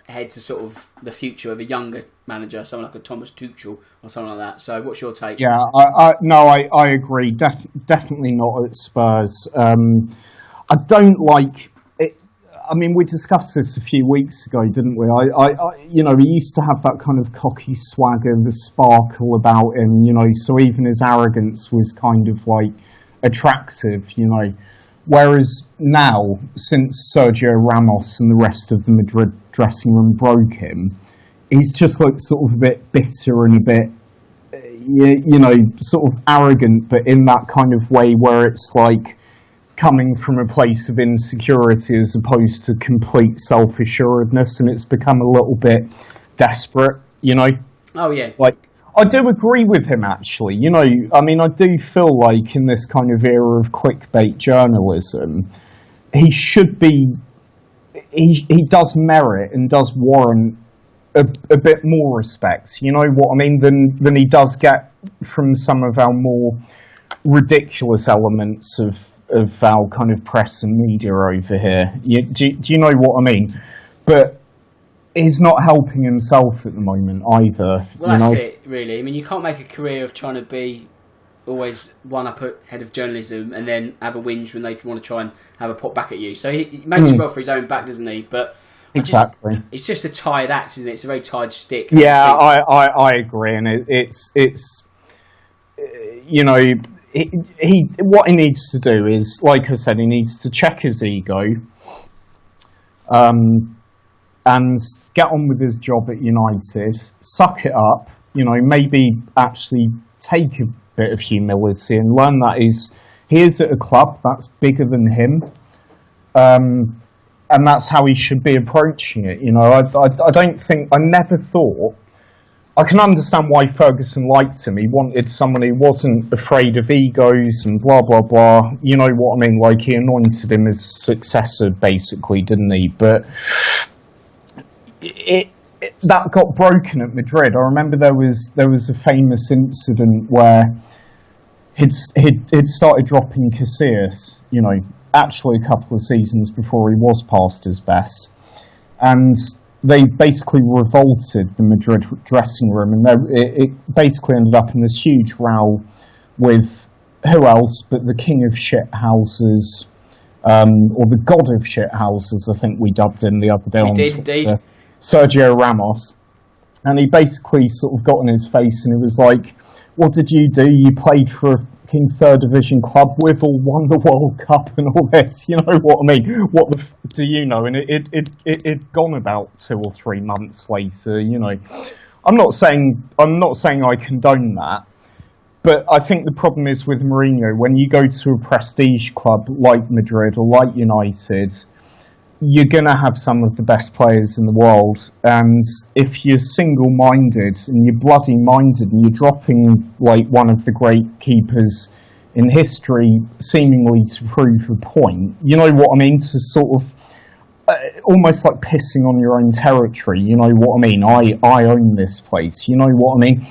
ahead to sort of the future of a younger manager, someone like a Thomas Tuchel or something like that. So what's your take? Yeah, I agree. Definitely not at Spurs. I don't like it. I mean, we discussed this a few weeks ago, didn't we? He used to have that kind of cocky swagger, the sparkle about him, so even his arrogance was kind of like attractive, Whereas now, since Sergio Ramos and the rest of the Madrid dressing room broke him, he's just like sort of a bit bitter and a bit, sort of arrogant, but in that kind of way where it's like coming from a place of insecurity as opposed to complete self-assuredness, and it's become a little bit desperate, Oh, yeah. Like, I do agree with him, actually. I mean, I do feel like in this kind of era of clickbait journalism, he should be, he does merit and does warrant a bit more respect, you know what I mean, than he does get from some of our more ridiculous elements of our kind of press and media over here. Do you know what I mean? But he's not helping himself at the moment either. Well, that's it, really. I mean, you can't make a career of trying to be always one up ahead of journalism and then have a whinge when they want to try and have a pot back at you. So he makes it well for his own back, doesn't he? But exactly, it's just a tired act, isn't it? It's a very tired stick. Yeah, I agree, and it's he what he needs to do is, like I said, he needs to check his ego. and get on with his job at United, suck it up, maybe actually take a bit of humility and learn that he is at a club that's bigger than him, and that's how he should be approaching it. I never thought. I can understand why Ferguson liked him. He wanted someone who wasn't afraid of egos and blah, blah, blah. You know what I mean? Like, he anointed him as successor, basically, didn't he? But that got broken at Madrid. I remember there was a famous incident where he'd started dropping Casillas, actually a couple of seasons before he was past his best. And they basically revolted the Madrid dressing room, and it basically ended up in this huge row with who else but the king of shit houses, or the god of shit houses, I think we dubbed him the other day on Twitter, Sergio Ramos. And he basically sort of got in his face and he was like, what did you do? You played for a fucking third division club with or won the World Cup and all this, you know what I mean? What the do you know? And it gone about 2 or 3 months later, I'm not saying I condone that, but I think the problem is with Mourinho, when you go to a prestige club like Madrid or like United, you're going to have some of the best players in the world, and if you're single-minded and you're bloody-minded and you're dropping like one of the great keepers in history seemingly to prove a point, you know what I mean, to sort of almost like pissing on your own territory, you know what I mean, I own this place, you know what I mean,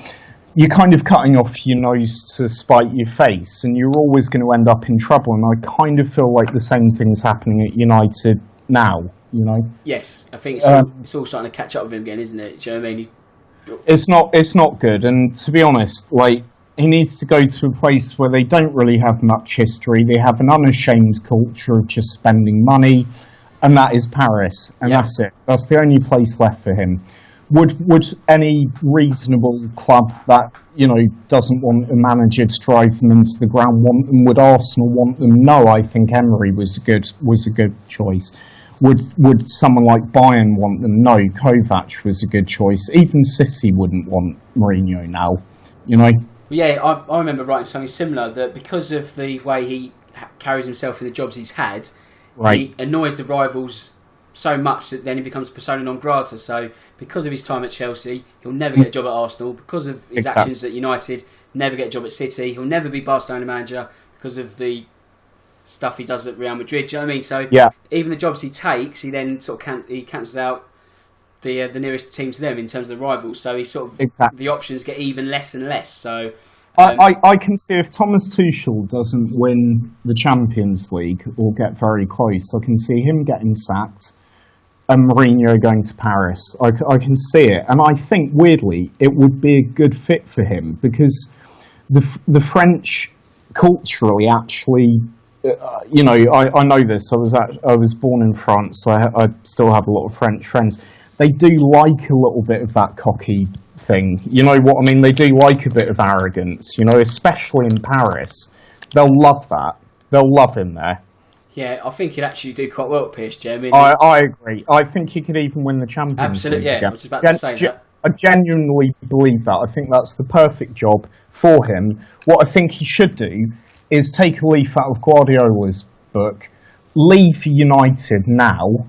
you're kind of cutting off your nose to spite your face, and you're always going to end up in trouble, and I kind of feel like the same thing's happening at United now, Yes, I think it's all starting to catch up with him again, isn't it? Do you know what I mean? It's not good, and to be honest, like, he needs to go to a place where they don't really have much history. They have an unashamed culture of just spending money, and that is Paris, and that's it. That's the only place left for him. Would any reasonable club that doesn't want a manager to drive them into the ground want them? Would Arsenal want them? No, I think Emery was a good choice. Would someone like Bayern want them? No, Kovac was a good choice. Even City wouldn't want Mourinho now, Yeah, I remember writing something similar, that because of the way he carries himself in the jobs he's had, he annoys the rivals so much that then he becomes persona non grata. So because of his time at Chelsea, he'll never get a job at Arsenal. Because of his actions at United, never get a job at City. He'll never be Barcelona manager because of the stuff he does at Real Madrid. Do you know what I mean? So even the jobs he takes, he then sort of cancels out the nearest team to them in terms of the rivals. So he sort of the options get even less and less. So I can see if Thomas Tuchel doesn't win the Champions League or get very close, I can see him getting sacked and Mourinho going to Paris. I can see it, and I think weirdly it would be a good fit for him because the French culturally actually. I know this. I was born in France, so I still have a lot of French friends. They do like a little bit of that cocky thing. You know what I mean? They do like a bit of arrogance. Especially in Paris, they'll love that. They'll love him there. Yeah, I think he'd actually do quite well at PSG. I mean, I agree. I think he could even win the Champions League. Absolutely, yeah. I was about to say that. I genuinely believe that. I think that's the perfect job for him. What I think he should do is take a leaf out of Guardiola's book, leave United now,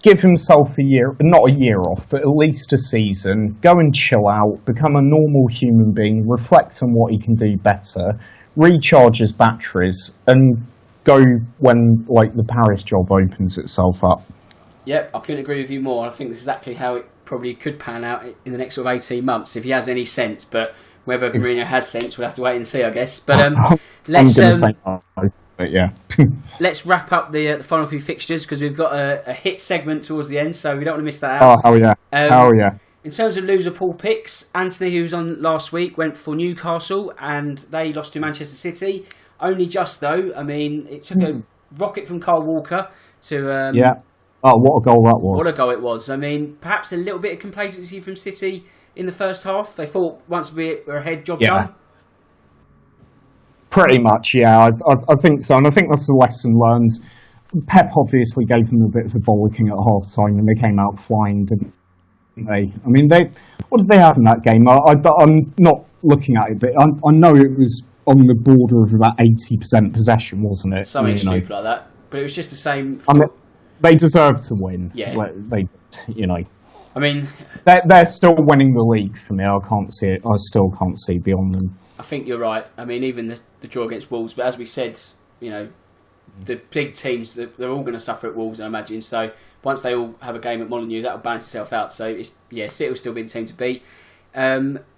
give himself not a year off, but at least a season, go and chill out, become a normal human being, reflect on what he can do better, recharge his batteries, and go when the Paris job opens itself up. Yep, I couldn't agree with you more. I think this is exactly how it probably could pan out in the next sort of 18 months, if he has any sense, but whether Mourinho has sense, we'll have to wait and see, I guess. But let's let's wrap up the final few fixtures because we've got a hit segment towards the end, so we don't want to miss that out. Oh, hell yeah. In terms of Loserpool picks, Anthony, who was on last week, went for Newcastle and they lost to Manchester City. Only just though. I mean, it took a rocket from Kyle Walker to Oh, what a goal that was! What a goal it was! I mean, perhaps a little bit of complacency from City in the first half. They thought once we're ahead, job done. Pretty much, yeah. I think so, and I think that's a lesson learned Pep obviously gave them a bit of a bollocking at half time when they came out flying, didn't they? I mean, what did they have in that game? I'm not looking at it, but I know it was on the border of about 80% possession, wasn't it? Something stupid like that. But it was just the same. I mean, they deserve to win. Yeah. They you know. I mean, they're still winning the league for me. I can't see it. I still can't see beyond them. I think you're right. I mean, even the draw against Wolves, but as we said, the big teams, they're all going to suffer at Wolves, I imagine. So once they all have a game at Molineux, that'll balance itself out. So City will still be the team to beat.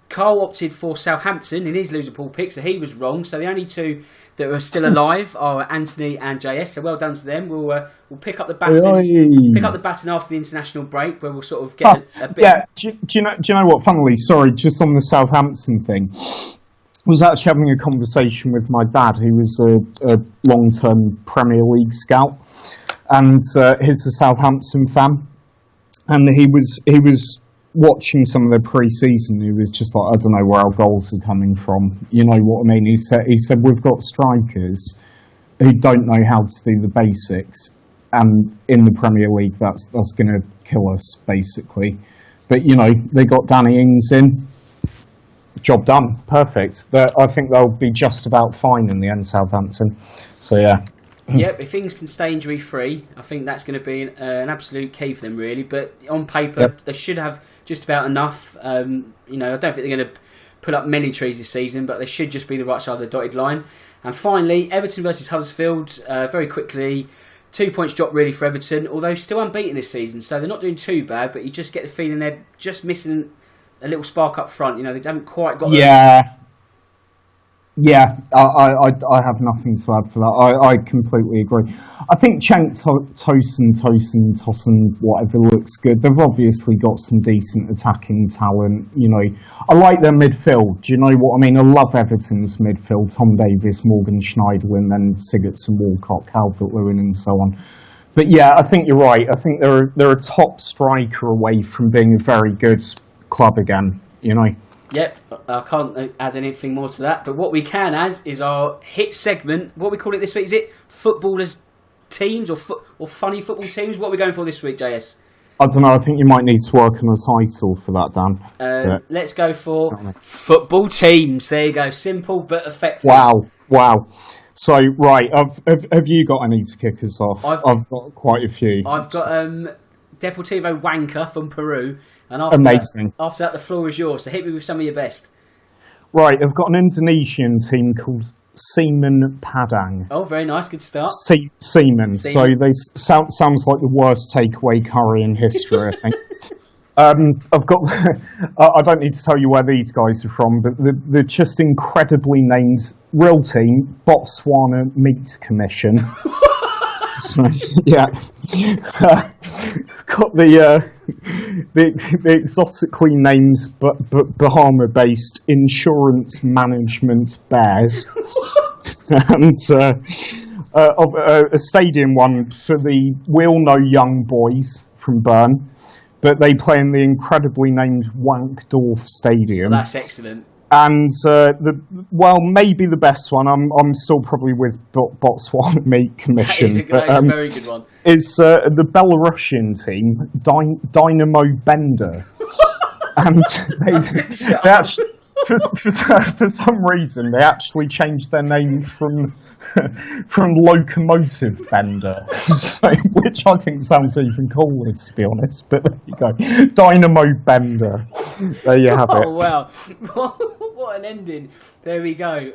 Carl opted for Southampton in his Loserpool pick, so he was wrong. So the only two that are still alive are Anthony and JS. So well done to them. We'll pick up the baton after the international break, where we'll sort of get a bit. Yeah, do you know what? Funnily, sorry, just on the Southampton thing, I was actually having a conversation with my dad, who was a long-term Premier League scout, and he's a Southampton fan, and he was watching some of the pre-season. He was just like, I don't know where our goals are coming from. You know what I mean? He said we've got strikers who don't know how to do the basics, and in the Premier League, that's going to kill us basically. But they got Danny Ings in. Job done. Perfect. I think they'll be just about fine in the end, Southampton. So yeah. Yep, if things can stay injury free, I think that's going to be an absolute key for them, really. But on paper, they should have just about enough. I don't think they're going to put up many trees this season, but they should just be the right side of the dotted line. And finally, Everton versus Huddersfield, very quickly. 2 points dropped really for Everton, although still unbeaten this season, so they're not doing too bad. But you just get the feeling they're just missing a little spark up front. They haven't quite got. Yeah, I have nothing to add for that. I completely agree. I think Cenk Tosun, whatever, looks good. They've obviously got some decent attacking talent. I like their midfield. Do you know what I mean? I love Everton's midfield. Tom Davies, Morgan Schneiderlin, then Sigurdsson, Walcott, Calvert-Lewin, and so on. But yeah, I think you're right. I think they're a top striker away from being a very good club again. Yep, I can't add anything more to that. But what we can add is our hit segment. What we call it this week, is it footballers teams or funny football teams? What are we going for this week, JS? I don't know. I think you might need to work on a title for that, Dan. Let's go for football teams. There you go. Simple but effective. Wow. So, right, have you got any to kick us off? I've got quite a few. I've got Deportivo Wanka from Peru. And amazing. After that, the floor is yours. So hit me with some of your best. Right, I've got an Indonesian team called Semen Padang. Oh, very nice. Good start. Semen. So they sounds like the worst takeaway curry in history, I think. I've got. I don't need to tell you where these guys are from, but they're just incredibly named. Real team, Botswana Meat Commission. So, yeah, got the exotically named but Bahama-based Insurance Management Bears, and a stadium one for the we all know Young Boys from Bern, but they play in the incredibly named Wankdorf Stadium. Well, that's excellent. And maybe the best one. I'm still probably with Botswana Meat Commission. That is a very good one. Is the Belarusian team Dynamo Bender, and they actually, for some reason they actually changed their name from Locomotive Bender, which I think sounds even cooler, to be honest. But there you go, Dynamo Bender. There you have it. Oh wow, what an ending! There we go.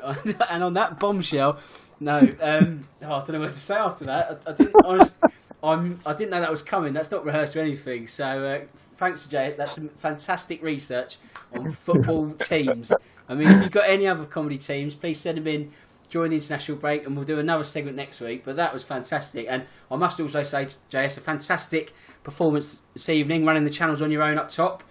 And on that bombshell, I don't know what to say after that. I didn't know that was coming. That's not rehearsed or anything. So thanks, Jay. That's some fantastic research on football teams. I mean, if you've got any other comedy teams, please send them in during the international break, and we'll do another segment next week. But that was fantastic, and I must also say, JS, a fantastic performance this evening, running the channels on your own up top.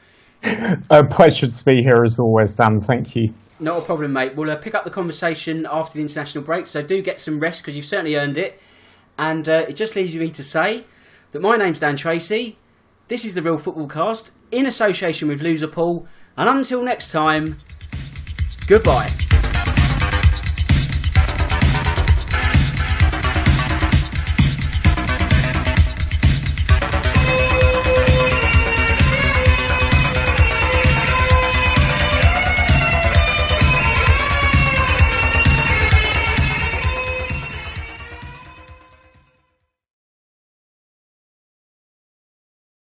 A pleasure to be here as always, Dan. Thank you. Not a problem, mate. We'll pick up the conversation after the international break, so do get some rest because you've certainly earned it. And it just leaves me to say that my name's Dan Tracy. This is the Real Football Cast in association with Loserpool, and until next time, goodbye.